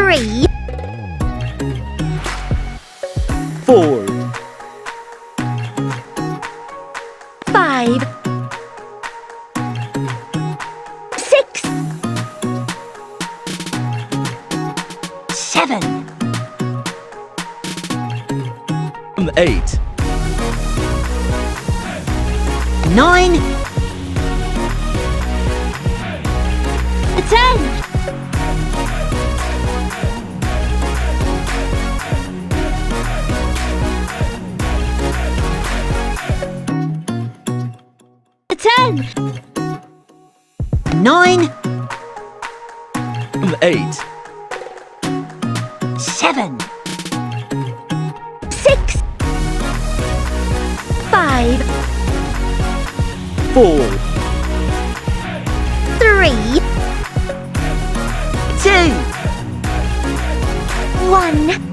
3, 4, 5, 6, 7, 8, 9, 10, 9, 8, 7, 6, 5, 4, 3, 2, 1.